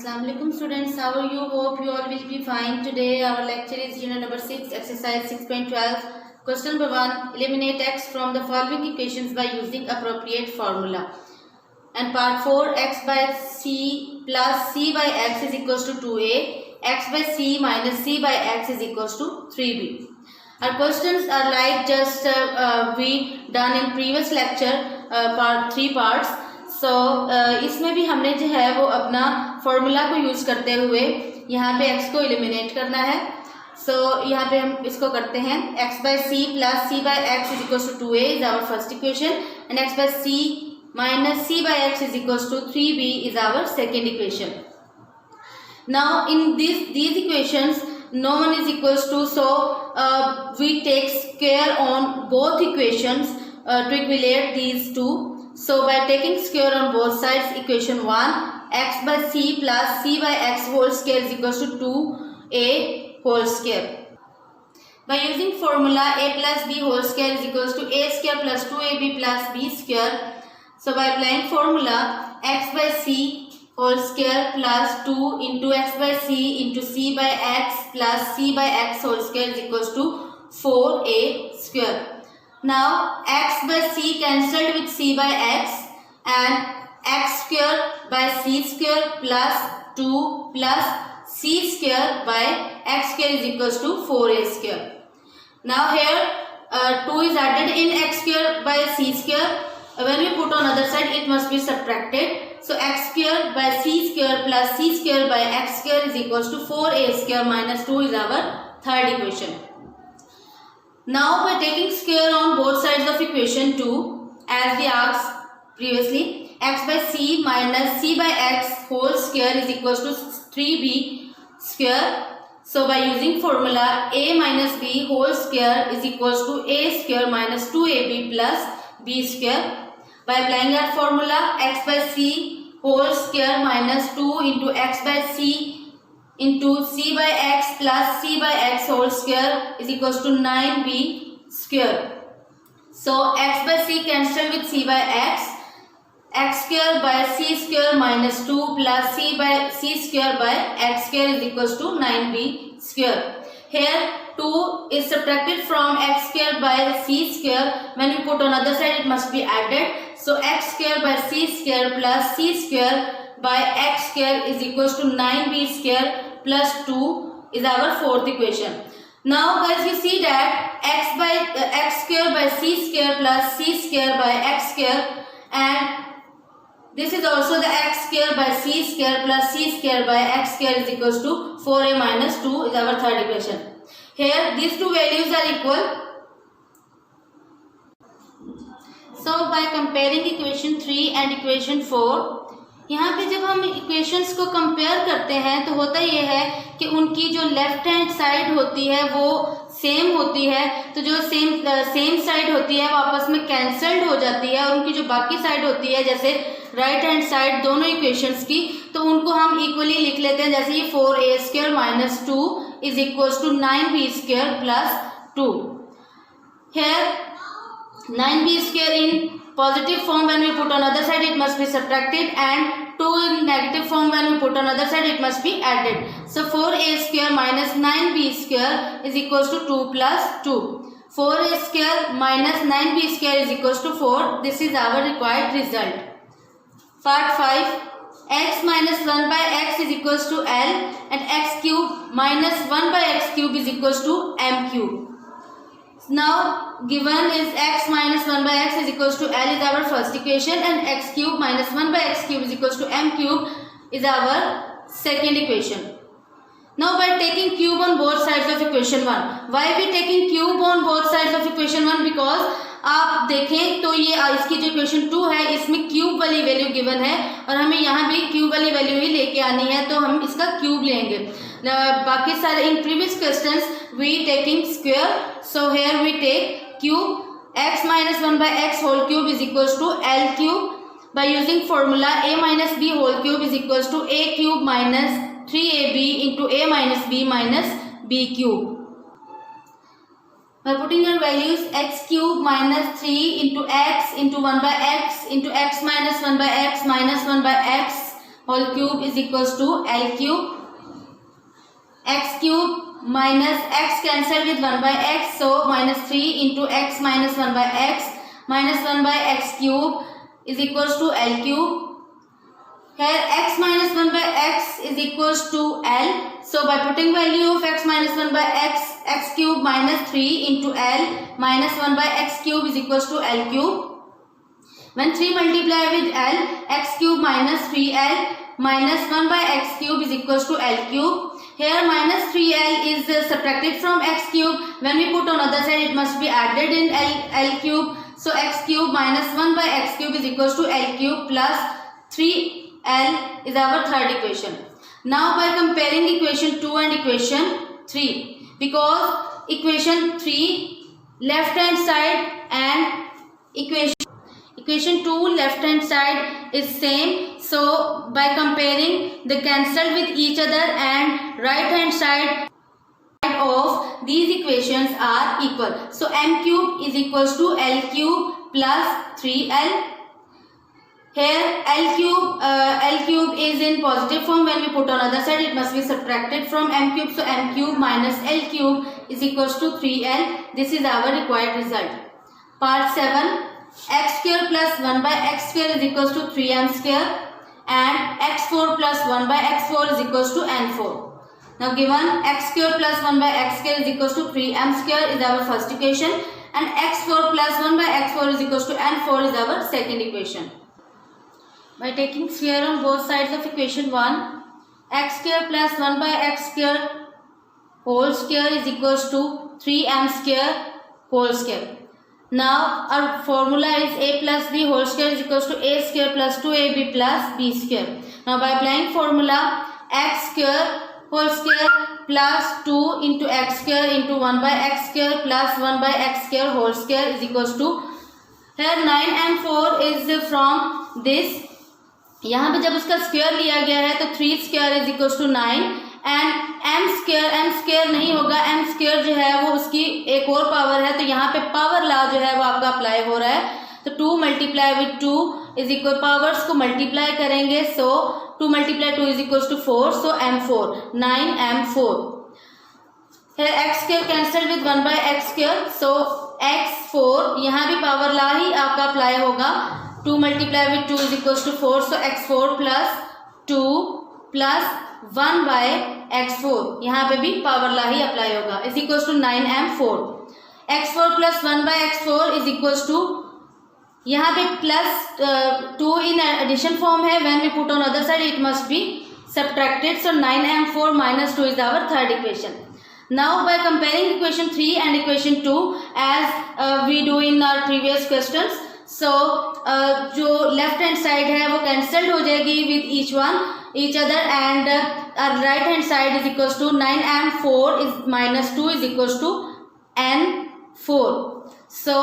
Assalamualaikum students, how are you? Hope you all will be fine. Today our lecture is unit number 6, exercise 6.12. Question number 1, eliminate x from the following equations by using appropriate formula. And part 4, x by c plus c by x is equals to 2a, x by c minus c by x is equals to 3b. Our questions are like just we done in previous lecture, part 3 parts. इसमें भी हमने जो है वो अपना formula को use करते हुए यहाँ पे x को एलिमिनेट करना है. यहाँ पे हम इसको करते हैं. x by c plus c by x is equals to 2a is our first equation and x by c minus c by x is equals to 3b is our second equation. Now in these equations no one is equals to, so we take square on both equations to equate these two. So by taking square on both sides, equation 1, x by c plus c by x whole square is equals to 2a whole square. By using formula a plus b whole square is equals to a square plus 2ab plus b square. So by applying formula x by c whole square plus 2 into x by c into c by x plus c by x whole square is equals to 4a square. Now x by c cancelled with c by x and x square by c square plus 2 plus c square by x square is equals to 4a square. Now here 2 is added in x square by c square. When we put on other side it must be subtracted. So x square by c square plus c square by x square is equals to 4a square minus 2 is our third equation. Now by taking square on both sides of equation 2 as we asked previously, x by c minus c by x whole square is equals to 3b square. So by using formula a minus b whole square is equals to a square minus 2ab plus b square. By applying that formula x by c whole square minus 2 into x by c into c by x plus c by x whole square is equals to 9b square. So x by c cancel with c by x, x square by c square minus 2 plus c by c square by x square is equals to 9b square. Here 2 is subtracted from x square by c square. When we put on other side it must be added. So x square by c square plus c square by x square is equals to 9b square plus 2 is our fourth equation. Now guys, you see that x square by c square plus c square by x square, and this is also the x square by c square plus c square by x square is equals to 4a minus 2 is our third equation. Here these two values are equal. So by comparing equation 3 and equation 4, यहाँ पे जब हम equations को compare करते हैं तो होता ये है कि उनकी जो लेफ्ट हैंड साइड होती है वो सेम होती है. तो जो सेम साइड होती है वो आपस में कैंसल्ड हो जाती है, और उनकी जो बाकी साइड होती है जैसे राइट हैंड साइड दोनों इक्वेशंस की, तो उनको हम इक्वली लिख लेते हैं. जैसे ये 4a square minus 2 is equals to 9b square plus 2. Here 9b square in positive form when we put on other side it must be subtracted, and 2 in negative form when we put on other side it must be added. So 4a square minus 9b square is equals to 2 plus 2. 4a square minus 9b square is equals to 4. This is our required result. Part 5, x minus 1 by x is equals to L and x cube minus 1 by x cube is equals to m cube. Now given is x minus 1 by x is equals to L is our first equation, and x cube minus 1 by x cube is equals to m cube is our second equation. Now by taking cube on both sides of equation 1, why we taking cube on both sides of equation 1? Because आप देखें तो ये इसकी जो equation 2 है इसमें cube वाली value given है, और हमें यहाँ भी क्यूब वाली वैल्यू ही लेके आनी है, तो हम इसका क्यूब लेंगे. बाकी सारे in previous questions we taking square, so here we take cube. X minus 1 by x whole cube is equals to L cube. By using formula a minus b whole cube is equals to a cube minus 3ab into a minus b minus b cube. By putting your values, x cube minus 3 into x into 1 by x into x minus 1 by x minus 1 by x whole cube is equals to L cube. X cube minus x cancelled with 1 by x, so minus 3 into x minus 1 by x minus 1 by x cube is equals to L cube. Here x minus 1 by x is equals to L. So by putting value of x minus 1 by x, x cube minus 3 into L minus 1 by x cube is equals to L cube. When 3 multiply with L, x cube minus 3L minus 1 by x cube is equals to L cube. Here minus 3L is subtracted from x cube. When we put on other side, it must be added in L cube. So x cube minus 1 by x cube is equals to L cube plus 3L is our third equation. Now by comparing equation 2 and equation 3, because equation 3 left hand side and equation 2 left hand side is same, so by comparing they cancel with each other and right hand side of these equations are equal. So m cube is equals to L cube plus 3L. Here L cube is in positive form. When we put on other side, it must be subtracted from m cube. So m cube minus L cube is equals to 3L. This is our required result. Part 7. X square plus 1 by x square is equals to 3m square and x4 plus 1 by x4 is equals to n4. Now given x square plus 1 by x square is equals to 3m square is our first equation and x4 plus 1 by x4 is equals to n4 is our second equation. By taking sphere on both sides of equation 1, x square plus 1 by x square whole square is equals to 3m square whole square. Now our formula is a plus b whole square is equals to a square plus 2ab plus b square. Now by applying formula, x square whole square plus 2 into x square into 1 by x square plus 1 by x square whole square is equals to, here 9 and 4 is from this. यहाँ पे जब उसका square लिया गया है तो 3 square is equals to 9 and m square नहीं होगा, m स्क्वायर जो है वो उसकी एक और पावर है, तो यहाँ पे पावर लॉ जो है वो आपका अप्लाई हो रहा है. तो 2 multiply with 2 is equal, powers को मल्टीप्लाई करेंगे, so 2 multiply 2 is equals to 4, so m4 9m4. फिर x square cancel with 1 by x square, so x4 यहाँ भी पावर लॉ ही आपका अप्लाई होगा. 2 multiply with 2 is equals to 4, so x4 plus 2 plus 1 by x4 यहाँ पे भी power law ही apply होगा, is equals to 9m4. x4 plus 1 by x4 is equals to, यहाँ पे प्लस 2 इन एडिशन फॉर्म है, when we put on other side it must be subtracted, so 9m4 minus 2 is our third equation. Now by comparing equation 3 and equation 2 as we do in our previous questions, so जो left hand side है वो cancelled हो जाएगी with each other and our right hand side is equals to 9m4 is minus 2 is equals to n4. So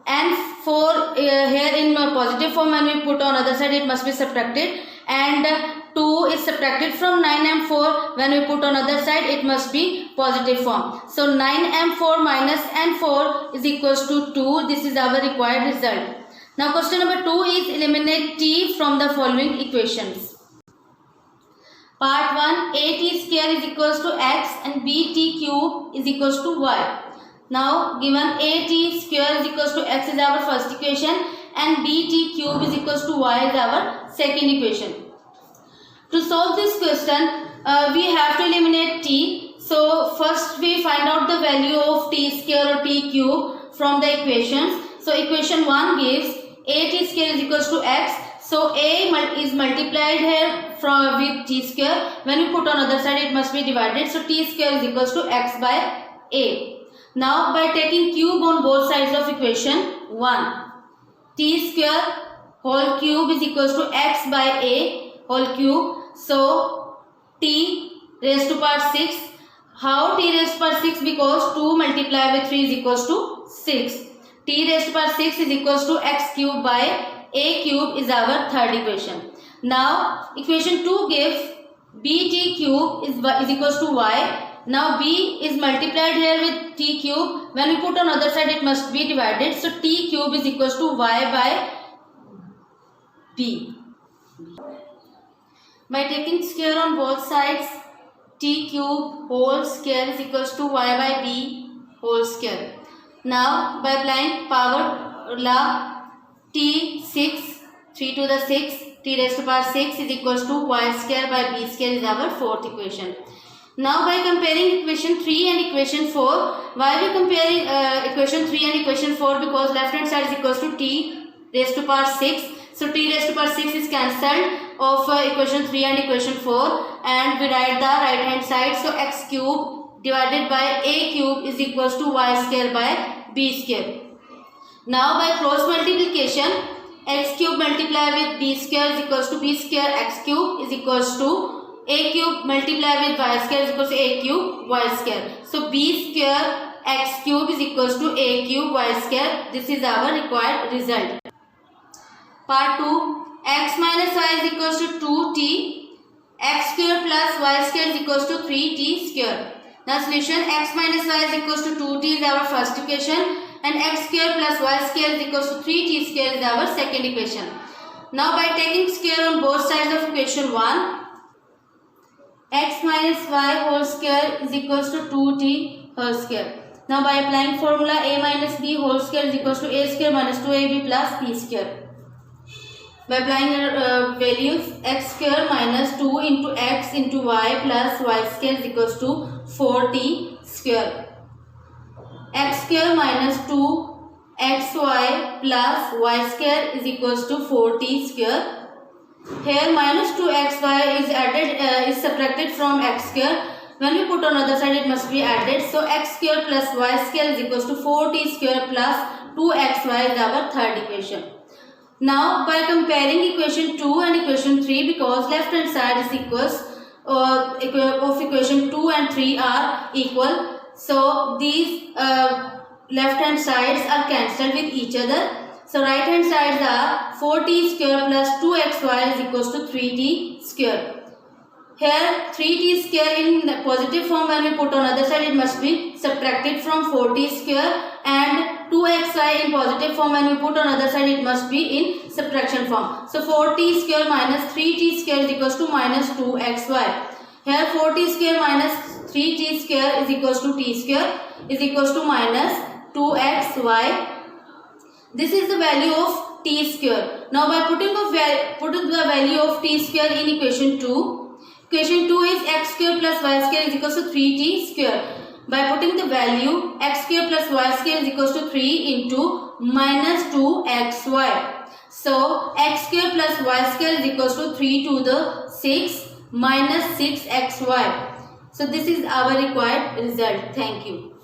n4 here in positive form, when we put on other side it must be subtracted, and 2 is subtracted from 9m4, when we put on other side it must be positive form. So 9m4 minus n4 is equals to 2. This is our required result. Now question number 2 is eliminate t from the following equations. Part 1, at square is equals to x and bt cube is equals to y. Now given at square is equals to x is our first equation and bt cube is equals to y is our second equation. To solve this question, we have to eliminate t. So first we find out the value of t square or t cube from the equations. So equation 1 gives at square is equals to x. So a is multiplied here with t square. When we put on other side it must be divided. So t square is equals to x by a. Now by taking cube on both sides of equation 1, t square whole cube is equals to x by a whole cube. So t raised to power 6. How t raised to power 6? Because 2 multiplied with 3 is equals to 6. T raised to power 6 is equals to x cube by a cube is our third equation. Now equation 2 gives bt cube is equals to y. Now b is multiplied here with t cube. When we put on other side it must be divided. So t cube is equals to y by b. By taking square on both sides, t cube whole square is equals to y by b whole square. Now by applying power law, t6, 3 to the 6, t raised to power 6 is equals to y square by b square is our fourth equation. Now by comparing equation 3 and equation 4, why we comparing equation 3 and equation 4? Because left hand side is equals to t raised to power 6. So t raised to power 6 is cancelled of equation 3 and equation 4, and we write the right hand side. So x cube divided by a cube is equals to y square by b square. Now by cross multiplication, x cube multiply with b square is equals to b square x cube is equals to a cube multiply with y square is equals to a cube y square. So b square x cube is equals to a cube y square. This is our required result. Part 2. X minus y is equals to 2t. X square plus y square is equals to 3t square. Now solution, x minus y is equals to 2t is our first equation, and x square plus y square is equals to 3t square is our second equation. Now by taking square on both sides of equation 1, x minus y whole square is equals to 2t whole square. Now by applying formula a minus b whole square is equals to a square minus 2ab plus b square. By applying values, x square minus 2 into x into y plus y square is equals to 4t square. X square minus 2xy plus y square is equals to 4t square. Here minus 2xy is added is subtracted from x square. When we put on other side, it must be added. So x square plus y square is equals to 4t square plus 2xy is our third equation. Now by comparing equation 2 and equation 3, because left hand side is equals of equation 2 and 3 are equal, so these left hand sides are cancelled with each other. So right hand sides are 4t square plus 2xy is equals to 3t square. Here 3t square in positive form, when we put on other side, it must be subtracted from 4t square, and 2xy in positive form, when we put on other side, it must be in subtraction form. So 4t square minus 3t square is equals to minus 2xy. Here 4t square minus 3t square is equals to t square is equals to minus 2xy. This is the value of t square. Now by putting the value of t square in equation 2, equation 2 is x square plus y square is equals to 3t square. By putting the value, x square plus y square is equals to 3 into minus 2xy. So x square plus y square is equals to 3 to the 6 minus 6xy. So this is our required result. Thank you.